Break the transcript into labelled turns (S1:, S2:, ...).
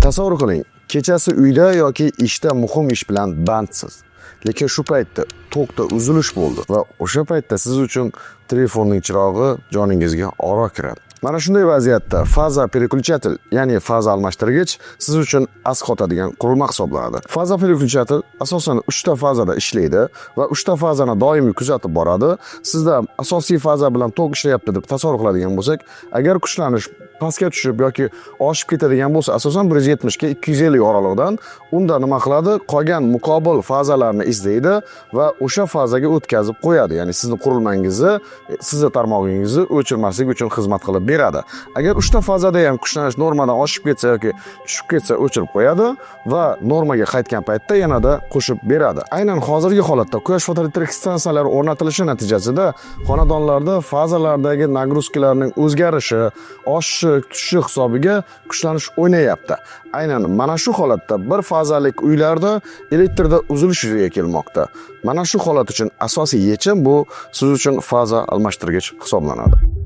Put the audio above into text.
S1: Tasavvur qiling, kechasi uyda yoki ishda muhim ish bilan bandsiz. Lekin shu paytda tokda uzilish bo'ldi va o'sha paytda siz uchun telefonning chirog'i joningizga oro kiradi. Mana shunday vaziyatda faza переключатель, ya'ni faza almashtirgich siz uchun asqotadigan qurilma hisoblanadi. Faza переключатель asosan 3 ta fazada ishlaydi va 3 ta fazani doimiy kuzatib boradi. Sizda asosiy faza bilan tok ishlayapti deb tasavvur qiladigan bo'lsak, agar kuchlanish pastga tushib yoki oshib ketadigan bo'lsa, asosan 170 ga 250 oralig'idan unda nima qiladi? Qolgan muqobil fazalarni izlaydi va o'sha fazaga o'tkazib qo'yadi. Ya'ni sizning qurilmangizni, sizning tarmog'ingizni o'chirmaslik uchun xizmat qilib beradi. Agar 3 ta fazada ham kuchlanish normadan oshib ketsa yoki tushib ketsa o'chirib qo'yadi va normaga qaytgan paytda yanada qo'shib beradi. Aynan hozirgi holatda quyosh fotoelektrik stansiyalari o'rnatilishi natijasida xonadonlarda fazalardagi nagruzkalarning o'zgarishi, oshishi, tushishi hisobiga kuchlanish o'ynayapti. Aynan mana shu holatda bir fazalik uylarda elektrda uzilish yuzaga kelmoqda. Mana shu holat uchun asosiy yechim bu siz uchun faza almashtirgich hisoblanadi.